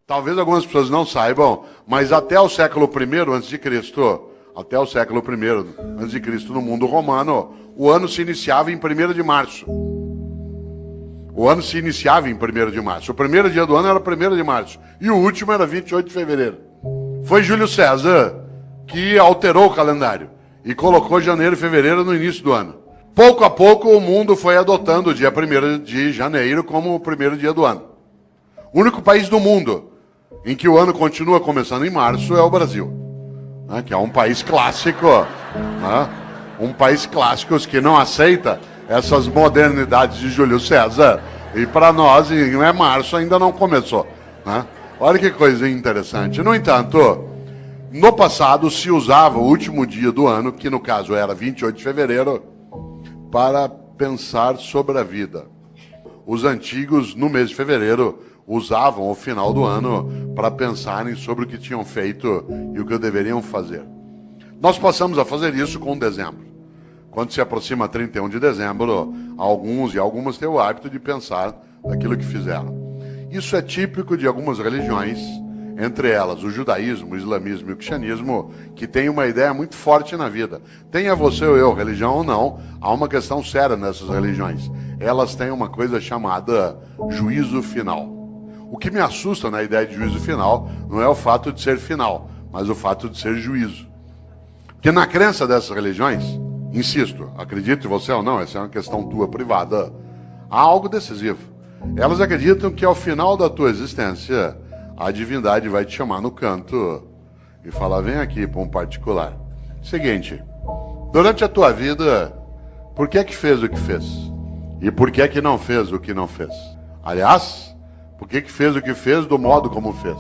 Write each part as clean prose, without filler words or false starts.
Talvez algumas pessoas não saibam, mas até o século I a.C., até o século I a.C., no mundo romano, o ano se iniciava em 1º de março. O ano se iniciava em 1º de março. O primeiro dia do ano era 1º de março. E o último era 28 de fevereiro. Foi Júlio César que alterou o calendário e colocou janeiro e fevereiro no início do ano. Pouco a pouco o mundo foi adotando o dia 1º de janeiro como o primeiro dia do ano. O único país do mundo em que o ano continua começando em março é o Brasil, né, que é um país clássico, né, um país clássico que não aceita essas modernidades de Júlio César. E para nós, não é março, ainda não começou, né? Olha que coisa interessante. No entanto, no passado se usava o último dia do ano, que no caso era 28 de fevereiro, para pensar sobre a vida. Os antigos, no mês de fevereiro, usavam o final do ano para pensarem sobre o que tinham feito e o que deveriam fazer. Nós passamos a fazer isso com dezembro. Quando se aproxima 31 de dezembro, alguns e algumas têm o hábito de pensar naquilo que fizeram. Isso é típico de algumas religiões, entre elas o judaísmo, o islamismo e o cristianismo, que tem uma ideia muito forte na vida. Tenha você ou eu religião ou não, há uma questão séria nessas religiões. Elas têm uma coisa chamada juízo final. O que me assusta na ideia de juízo final não é o fato de ser final, mas o fato de ser juízo. Porque na crença dessas religiões, insisto, acredite você ou não, essa é uma questão tua privada, há algo decisivo. Elas acreditam que ao final da tua existência, a divindade vai te chamar no canto e falar, vem aqui para um particular. Seguinte, durante a tua vida, por que é que fez o que fez? E por que é que não fez o que não fez? Aliás, por que é que fez o que fez do modo como fez?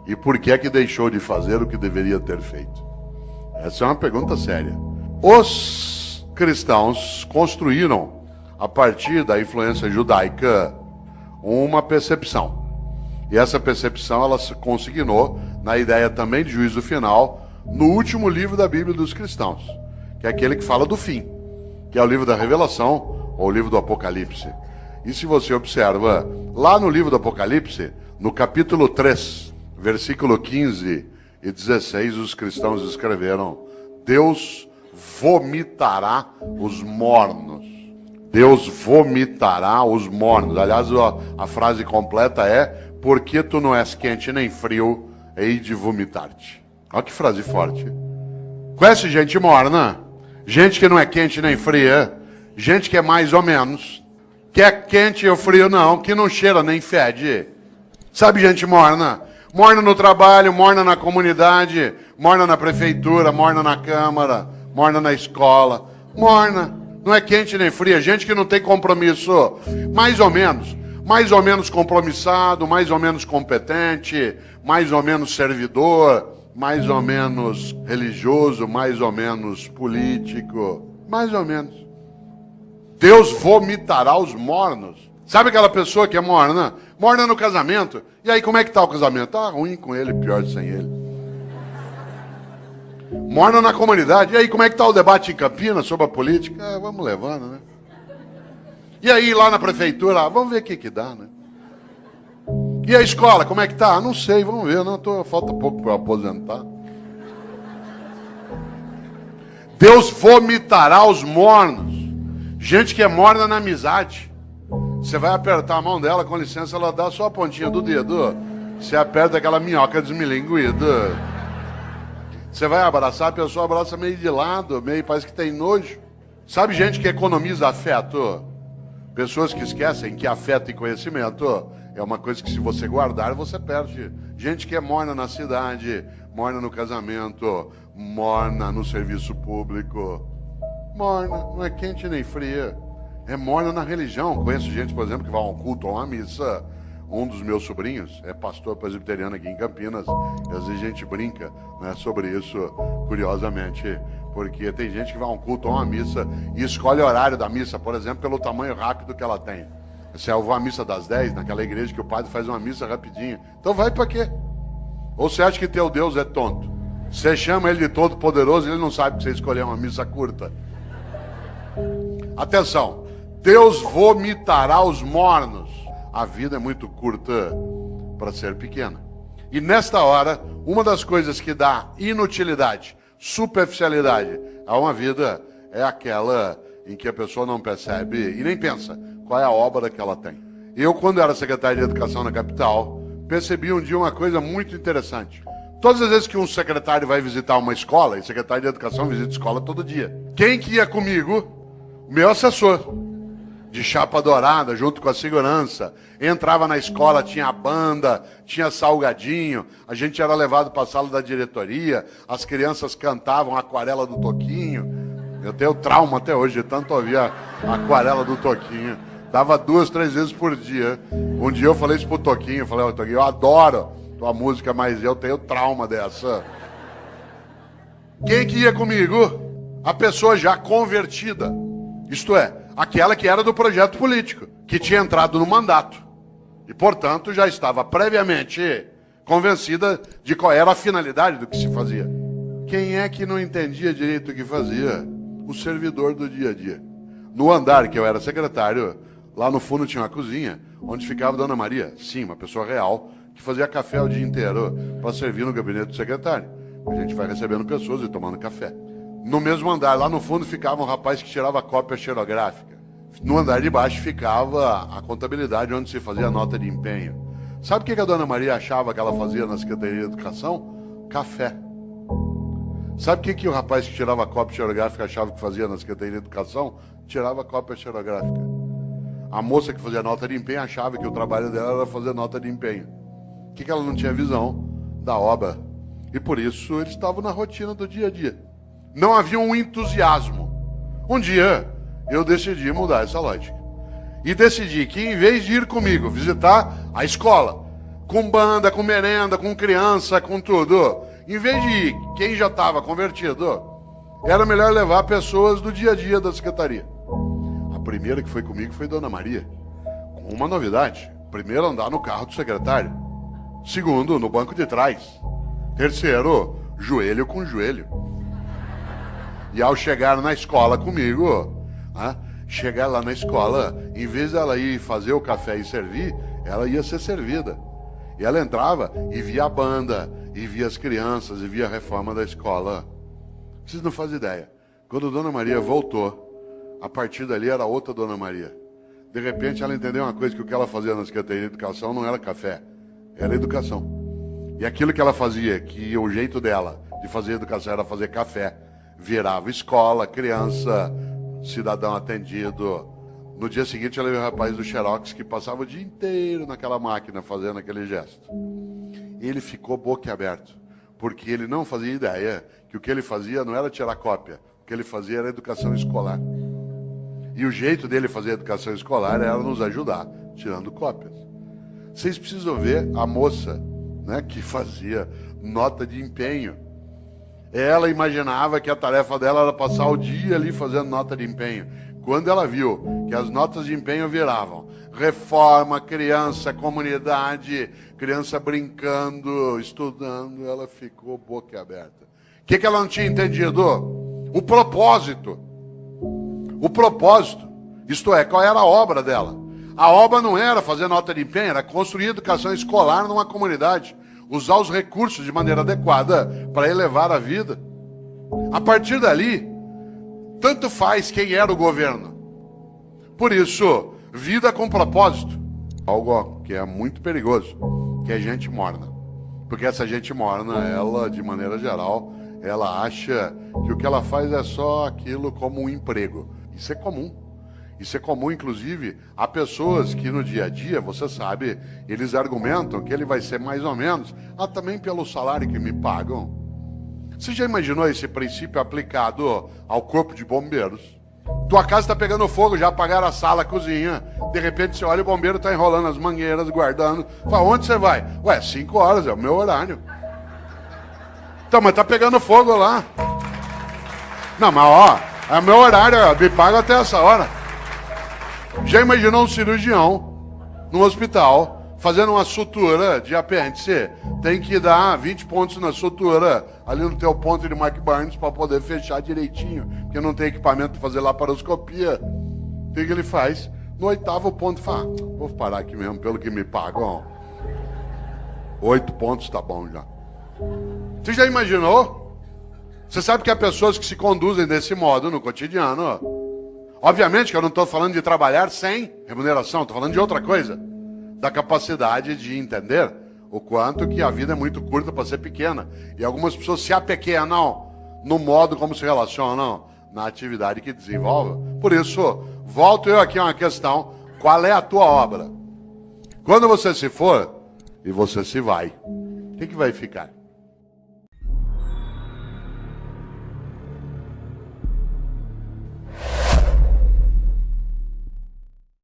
E por que é que deixou de fazer o que deveria ter feito? Essa é uma pergunta séria. Os cristãos construíram, a partir da influência judaica, uma percepção. E essa percepção ela se consignou na ideia também de juízo final no último livro da Bíblia dos cristãos, que é aquele que fala do fim, que é o livro da Revelação ou o livro do Apocalipse. E se você observa, lá no livro do Apocalipse, no capítulo 3, versículo 15 e 16, os cristãos escreveram: Deus vomitará os mornos. Deus vomitará os mornos. Aliás, a frase completa é: porque tu não és quente nem frio, hei de vomitar-te. Olha que frase forte. Conhece gente morna? Gente que não é quente nem fria, gente que é mais ou menos, que é quente ou frio não, que não cheira nem fede. Sabe gente morna? Morna no trabalho, morna na comunidade, morna na prefeitura, morna na câmara, morna na escola. Morna, não é quente nem fria, gente que não tem compromisso. Mais ou menos compromissado, mais ou menos competente, mais ou menos servidor, mais ou menos religioso, mais ou menos político, mais ou menos. Deus vomitará os mornos. Sabe aquela pessoa que é morna? Morna no casamento. E aí, como é que está o casamento? Ah, ruim com ele, pior sem ele. Morna na comunidade. E aí, como é que está o debate em Campinas sobre a política? Ah, vamos levando, né? E aí, lá na prefeitura, vamos ver o que dá, né? E a escola, como é que tá? Não sei, vamos ver, falta pouco para eu aposentar. Deus vomitará os mornos. Gente que é morna na amizade. Você vai apertar a mão dela, com licença, ela dá só a pontinha do dedo. Você aperta aquela minhoca desmilinguida. Você vai abraçar, a pessoa abraça meio de lado, meio parece que tem nojo. Sabe gente que economiza afeto? Pessoas que esquecem que afeto e conhecimento é uma coisa que se você guardar, você perde. Gente que é morna na cidade, morna no casamento, morna no serviço público. Morna, não é quente nem fria. É morna na religião. Conheço gente, por exemplo, que vai a um culto ou a uma missa. Um dos meus sobrinhos é pastor presbiteriano aqui em Campinas. E às vezes a gente brinca, né, sobre isso, curiosamente. Porque tem gente que vai a um culto ou a uma missa e escolhe o horário da missa, por exemplo, pelo tamanho rápido que ela tem. Se eu vou à missa das 10, naquela igreja que o padre faz uma missa rapidinho. Então vai para quê? Ou você acha que teu Deus é tonto? Você chama ele de todo poderoso e ele não sabe que você escolheu uma missa curta. Atenção, Deus vomitará os mornos. A vida é muito curta para ser pequena. E nesta hora, uma das coisas que dá inutilidade, superficialidade a uma vida é aquela em que a pessoa não percebe e nem pensa qual é a obra que ela tem. Eu, quando era secretário de Educação na capital, percebi um dia uma coisa muito interessante. Todas as vezes que um secretário vai visitar uma escola, e secretário de Educação visita escola todo dia, quem que ia comigo? O meu assessor, de chapa dourada, junto com a segurança. Entrava na escola, tinha banda, tinha salgadinho, a gente era levado para a sala da diretoria, as crianças cantavam a Aquarela do Toquinho. Eu tenho trauma até hoje de tanto ouvir a Aquarela do Toquinho. Dava 2, 3 vezes por dia. Um dia eu falei isso pro Toquinho, eu falei, Toquinho, eu adoro tua música, mas eu tenho trauma dessa. Quem que ia comigo? A pessoa já convertida. Isto é, aquela que era do projeto político, que tinha entrado no mandato. E, portanto, já estava previamente convencida de qual era a finalidade do que se fazia. Quem é que não entendia direito o que fazia? O servidor do dia a dia. No andar que eu era secretário, lá no fundo tinha uma cozinha, onde ficava a Dona Maria, sim, uma pessoa real, que fazia café o dia inteiro para servir no gabinete do secretário. A gente vai recebendo pessoas e tomando café. No mesmo andar, lá no fundo, ficava um rapaz que tirava cópia xerográfica. No andar de baixo ficava a contabilidade, onde se fazia a nota de empenho. Sabe o que a Dona Maria achava que ela fazia na Secretaria de Educação? Café. Sabe o que o rapaz que tirava cópia xerográfica achava que fazia na Secretaria de Educação? Tirava cópia xerográfica. A moça que fazia nota de empenho achava que o trabalho dela era fazer nota de empenho. O que ela não tinha visão da obra. E por isso eles estavam na rotina do dia a dia. Não havia um entusiasmo. Um dia eu decidi mudar essa lógica. E decidi que em vez de ir comigo visitar a escola, com banda, com merenda, com criança, com tudo, em vez de ir quem já estava convertido, era melhor levar pessoas do dia a dia da secretaria. A primeira que foi comigo foi Dona Maria, com uma novidade. Primeiro, andar no carro do secretário. Segundo, no banco de trás. Terceiro, joelho com joelho. E ao chegar na escola comigo, chegar lá na escola, em vez dela ir fazer o café e servir, ela ia ser servida. E ela entrava e via a banda, e via as crianças, e via a reforma da escola. Vocês não fazem ideia. Quando a Dona Maria voltou, a partir dali era outra Dona Maria. De repente ela entendeu uma coisa, que o que ela fazia na Secretaria de Educação não era café, era educação. E aquilo que ela fazia, que o jeito dela de fazer educação era fazer café, virava escola, criança, cidadão atendido. No dia seguinte ela viu o rapaz do Xerox que passava o dia inteiro naquela máquina fazendo aquele gesto. Ele ficou boquiaberto, porque ele não fazia ideia que o que ele fazia não era tirar cópia, o que ele fazia era educação escolar. E o jeito dele fazer educação escolar era nos ajudar, tirando cópias. Vocês precisam ver a moça, que fazia nota de empenho. Ela imaginava que a tarefa dela era passar o dia ali fazendo nota de empenho. Quando ela viu que as notas de empenho viravam reforma, criança, comunidade, criança brincando, estudando, ela ficou boquiaberta. O que ela não tinha entendido? O propósito. O propósito. Isto é, qual era a obra dela? A obra não era fazer nota de empenho, era construir educação escolar numa comunidade. Usar os recursos de maneira adequada para elevar a vida. A partir dali, tanto faz quem era o governo. Por isso, vida com propósito. Algo que é muito perigoso, que é gente morna. Porque essa gente morna, ela, de maneira geral, ela acha que o que ela faz é só aquilo como um emprego. Isso é comum. Isso é comum, inclusive, a pessoas que no dia a dia, você sabe, eles argumentam que ele vai ser mais ou menos, também pelo salário que me pagam. Você já imaginou esse princípio aplicado ao corpo de bombeiros? Tua casa está pegando fogo, já apagaram a sala, a cozinha. De repente você olha, o bombeiro está enrolando as mangueiras, guardando. Fala, onde você vai? Ué, 5 horas, é o meu horário. Então, mas tá pegando fogo lá. Não, mas é o meu horário, me paga até essa hora. Já imaginou um cirurgião no hospital fazendo uma sutura de apêndice? Tem que dar 20 pontos na sutura ali no teu ponto de Mark Barnes para poder fechar direitinho, porque não tem equipamento para fazer laparoscopia. O que ele faz? No 8º ponto, fala, vou parar aqui mesmo pelo que me pagam. 8 pontos tá bom já. Você já imaginou? Você sabe que há pessoas que se conduzem desse modo no cotidiano. Obviamente que eu não estou falando de trabalhar sem remuneração, estou falando de outra coisa. Da capacidade de entender o quanto que a vida é muito curta para ser pequena. E algumas pessoas se apequenam no modo como se relacionam na atividade que desenvolvem. Por isso, volto eu aqui a uma questão: qual é a tua obra? Quando você se for e você se vai, o que vai ficar?